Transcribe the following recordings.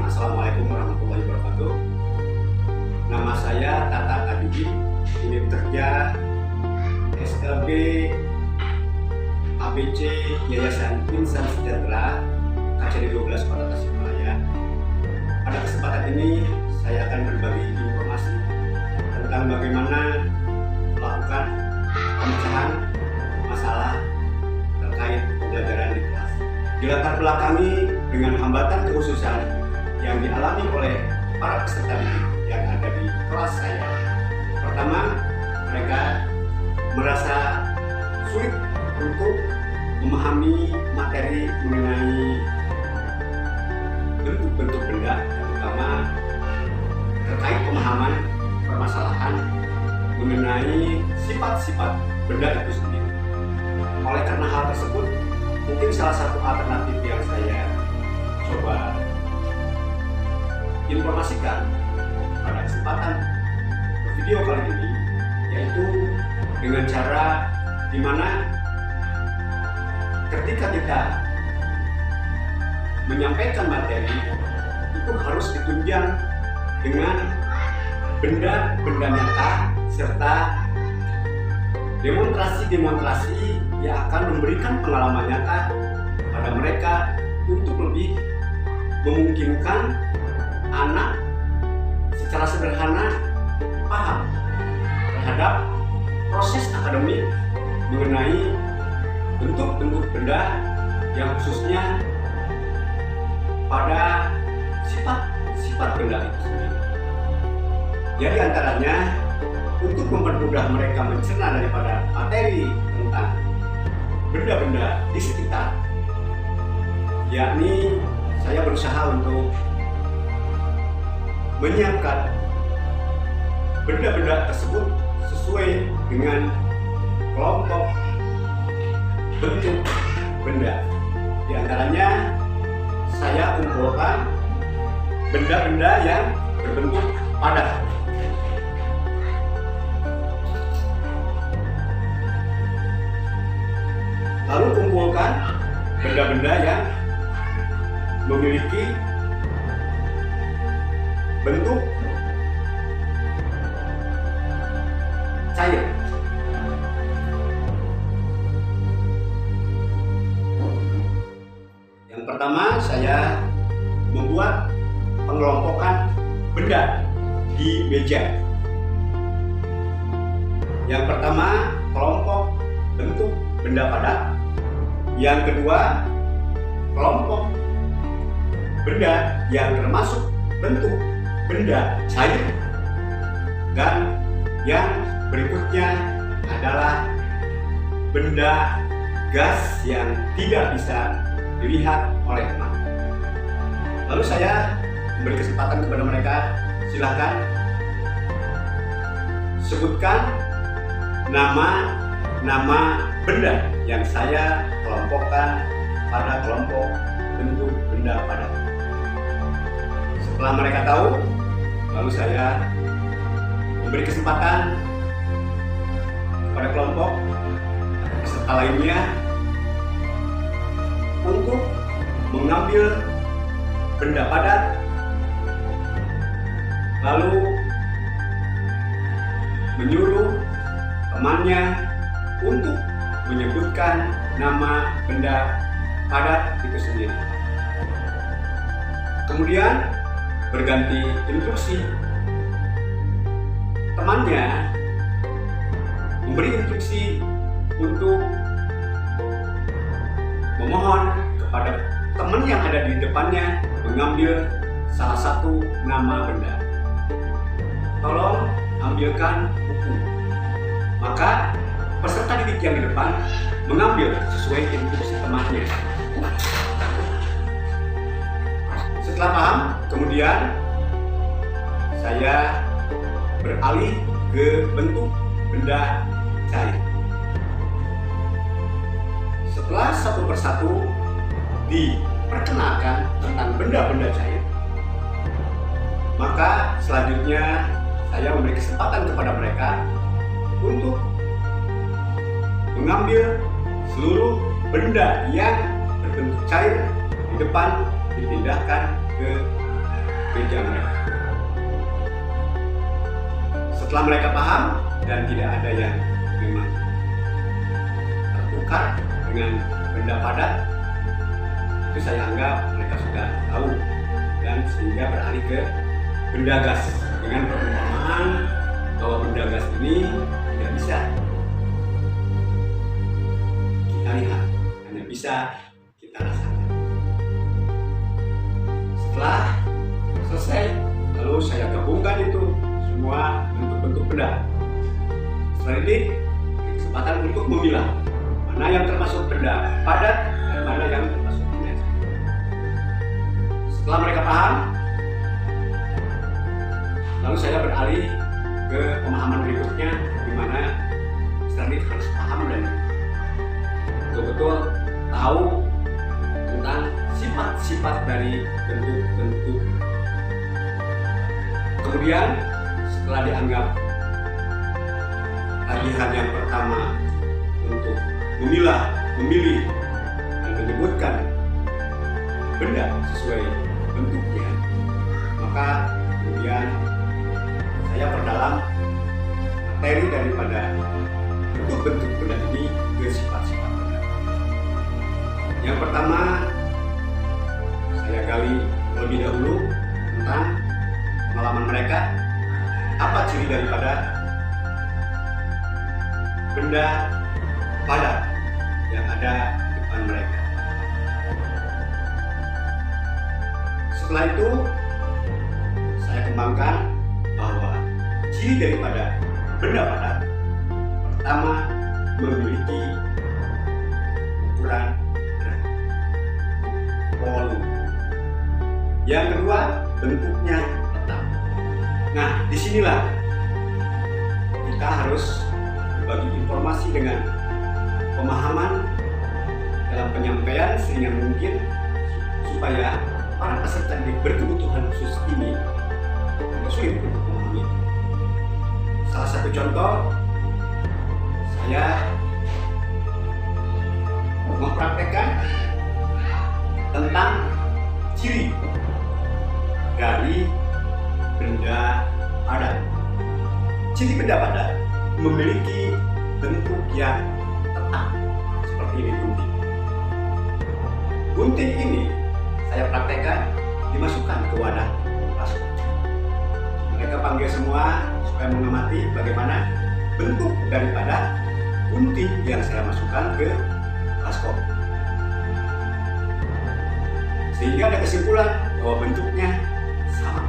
Assalamualaikum warahmatullahi wabarakatuh. Nama saya Tata Tajuddin, unit kerja SLB ABC Yayasan Insan Sejahtera KCD 12 Kota Tasikmalaya. Pada kesempatan ini saya akan berbagi informasi tentang bagaimana melakukan pemecahan masalah terkait pembelajaran di kelas. Dilatar belakangi dengan hambatan kekhususan yang dialami oleh para peserta didik yang ada di kelas saya. Pertama, mereka merasa sulit untuk memahami materi mengenai bentuk-bentuk benda, terutama terkait pemahaman permasalahan mengenai sifat-sifat benda itu sendiri. Oleh karena hal tersebut, mungkin salah satu alternatif yang saya coba informasikan pada kesempatan video kali ini, yaitu dengan cara di mana ketika kita menyampaikan materi itu harus ditunjang dengan benda-benda nyata serta demonstrasi yang akan memberikan pengalaman nyata pada mereka untuk lebih memungkinkan anak secara sederhana paham terhadap proses akademik mengenai bentuk-bentuk benda yang khususnya pada sifat-sifat benda itu sendiri. Jadi antaranya untuk mempermudah mereka mencerna daripada materi tentang benda-benda di sekitar, yakni saya berusaha untuk menyiapkan benda-benda tersebut sesuai dengan kelompok bentuk benda. Di antaranya saya kumpulkan benda-benda yang berbentuk padat. Lalu kumpulkan benda-benda yang memiliki bentuk cair. Yang pertama, saya membuat pengelompokan benda di meja. Yang pertama, kelompok bentuk benda padat. Yang kedua, kelompok benda yang termasuk bentuk benda cair. Dan yang berikutnya adalah benda gas yang tidak bisa dilihat oleh mata. Lalu saya memberi kesempatan kepada mereka, silakan sebutkan nama benda yang saya kelompokkan pada kelompok bentuk benda padat. Setelah mereka tahu, lalu saya memberi kesempatan kepada kelompok peserta lainnya untuk mengambil benda padat, lalu menyuruh temannya untuk menyebutkan nama benda padat itu sendiri. Kemudian berganti instruksi, temannya memberi instruksi untuk memohon kepada teman yang ada di depannya mengambil salah satu nama benda. Tolong ambilkan buku. Maka peserta didik yang di depan mengambil sesuai instruksi temannya. Setelah paham, kemudian saya beralih ke bentuk benda cair. Setelah satu persatu diperkenalkan tentang benda-benda cair, maka selanjutnya saya memberi kesempatan kepada mereka untuk mengambil seluruh benda yang berbentuk cair di depan, dipindahkan ke gereja mereka. Setelah mereka paham dan tidak ada yang memang tertukar dengan benda padat, itu saya anggap mereka sudah tahu dan sehingga beralih ke benda gas dengan perumpamaan bahwa benda gas ini tidak bisa kita lihat, hanya bisa kita rasakan. Setelah selesai, lalu saya gabungkan itu semua bentuk-bentuk benda. Setelah ini kesempatan untuk memilah mana yang termasuk benda padat dan mana yang termasuk benda. Setelah mereka paham, lalu saya beralih ke pemahaman berikutnya, di mana setelah itu harus paham dan betul-betul tahu tentang sifat-sifat dari bentuk-bentuk. Kemudian setelah dianggap tagihan yang pertama untuk memilah, memilih, dan menyebutkan benda sesuai bentuknya, maka kemudian saya perdalam materi daripada bentuk-bentuk benda ini ke sifat-sifat benda. Yang pertama, saya gali lebih dahulu tentang pengalaman mereka, apa ciri daripada benda padat yang ada di depan mereka. Setelah itu, saya kembangkan bahwa ciri daripada benda padat pertama memiliki ukuran dan volume. Yang kedua, bentuknya tetap. Nah, disinilah kita harus berbagi informasi dengan pemahaman dalam penyampaian sehingga mungkin supaya para peserta didik berkebutuhan khusus ini tidak sulit untuk memahami. Salah satu contoh, saya mempraktekkan tentang ciri dari benda padat. Ciri benda padat memiliki bentuk yang tetap seperti ini gunting. Gunting ini saya praktekkan dimasukkan ke wadah plastik. Mereka panggil semua supaya mengamati bagaimana bentuk daripada gunting yang saya masukkan ke kaskop. Sehingga ada kesimpulan bahwa bentuknya sama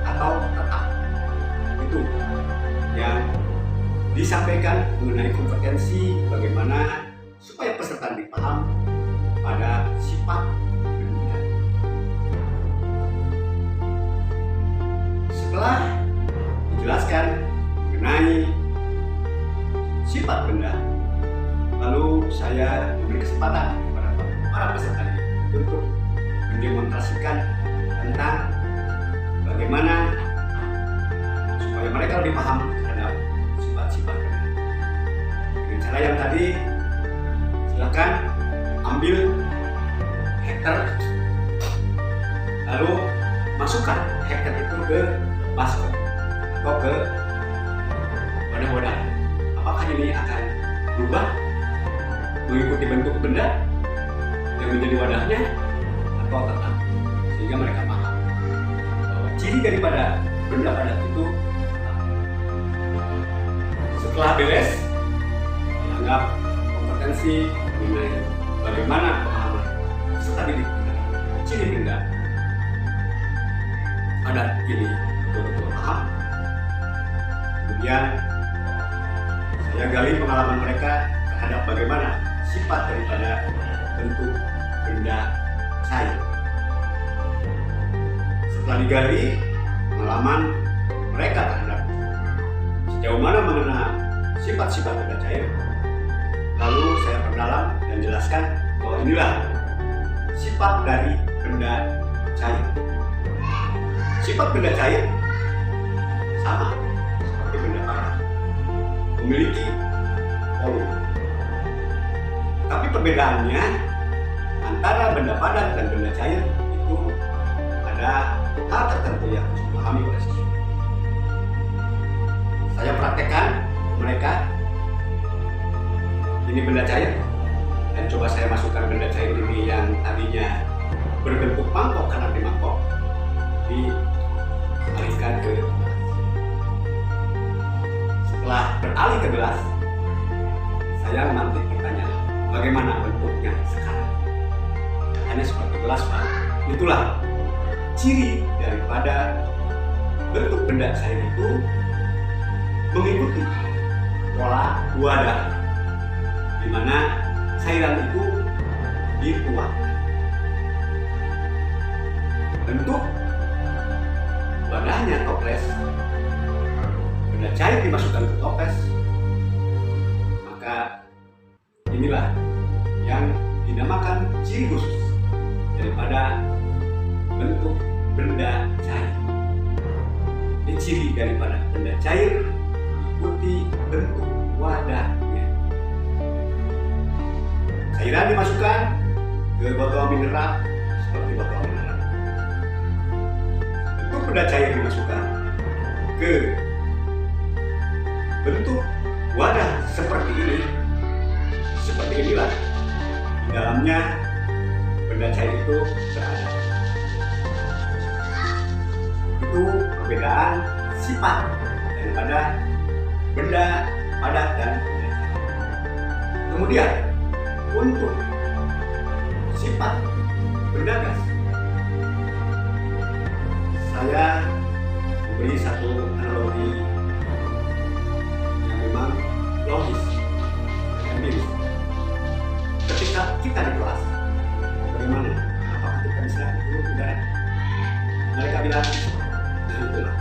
atau tetap. Itu yang disampaikan mengenai kompetensi bagaimana supaya peserta dipaham pada sifat benda. Setelah dijelaskan mengenai sifat benda, lalu saya memberi kesempatan kepada para peserta untuk mendemonstrasikan tentang bagaimana supaya mereka lebih paham terhadap sifat-sifat benda. Dengan cara yang tadi, silakan ambil hektar, lalu masukkan hektar itu ke basket atau ke wadah-wadah. Apakah ini akan berubah mengikuti bentuk benda yang menjadi wadahnya atau tetap, sehingga mereka paham bahwa ciri daripada benda padat itu tetap. Setelah beres, dianggap kompetensi mengenai bagaimana pemahaman peserta didik ciri benda padat ini betul-betul paham. Kemudian saya gali pengalaman mereka terhadap bagaimana sifat daripada bentuk benda cair. Setelah digali pengalaman mereka terhadap sejauh mana mengenal sifat-sifat benda cair, lalu saya perdalam dan jelaskan bahwa inilah sifat dari benda cair. Sifat benda cair sama seperti benda padat, memiliki volume. Tapi perbedaannya antara benda padat dan benda cair itu ada hal tertentu yang harus dipahami oleh siswa. Saya praktekkan mereka ini benda cair, dan coba saya masukkan benda cair ini yang tadinya berbentuk mangkok karena di mangkok dialihkan ke gelas. Setelah beralih ke gelas, saya memantik pertanyaan, bagaimana bentuknya sekarang? Katanya seperti gelas, Pak. Itulah ciri daripada bentuk benda cair itu mengikuti pola wadah, di mana cairan itu dituangkan. Bentuk wadahnya toples, benda cair dimasukkan ke toples, maka inilah yang dinamakan ciri khusus daripada bentuk benda cair. Ini ciri daripada benda cair ikuti bentuk wadahnya. Cairan dimasukkan ke botol mineral seperti botol mineral. Bentuk benda cair dimasukkan ke bentuk wadah seperti ini. Seperti inilah di dalamnya benda cair itu berada. Itu perbedaan sifat daripada benda padat dan benda cair. Kemudian untuk sifat benda gas, saya memberi satu analogi yang memang logis dan empiris. Ketika kita di kelas, bagaimana? Apakah kita bisa hidup udara? Mereka bilang, nah itulah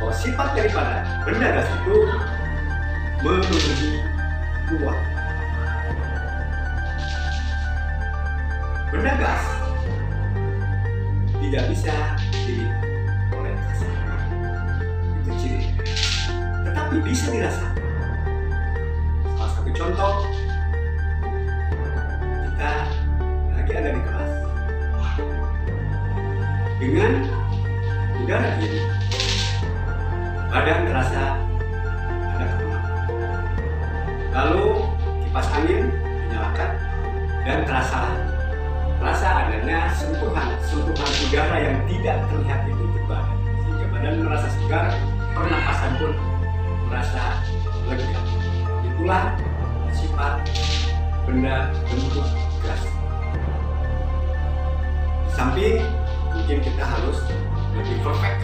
bahwa sifat daripada benda gas itu memenuhi ruang. Benda gas tidak bisa dilihat oleh kasar, itu ciri, tetapi bisa dirasakan. Salah satu contoh, kita lagi ada di kelas dengan udara ini, badan terasa ada kemana. Lalu kipas angin dinyalakan dan terasa adanya sentuhan udara yang tidak terlihat di tubuh badan, sehingga badan merasa segar, pernapasan pun merasa lega. Itulah sifat benda bentuk gas. Di samping mungkin kita harus lebih perfect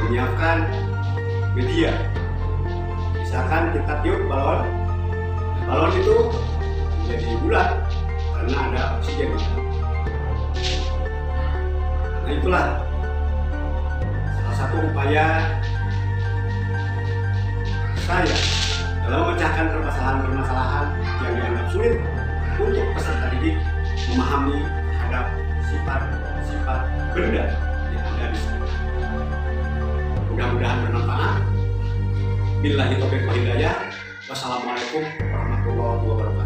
menyiapkan media. Misalkan kita tiup balon, balon itu menjadi bulat karena ada oksigen. Nah itulah salah satu upaya saya dalam memecahkan permasalahan-permasalahan yang dianggap sulit untuk peserta didik memahami terhadap sifat-sifat benda yang ada di sana. Mudah-mudahan bermanfaat. Billahi taufiq wal hidayah. Wassalamualaikum warahmatullahi wabarakatuh.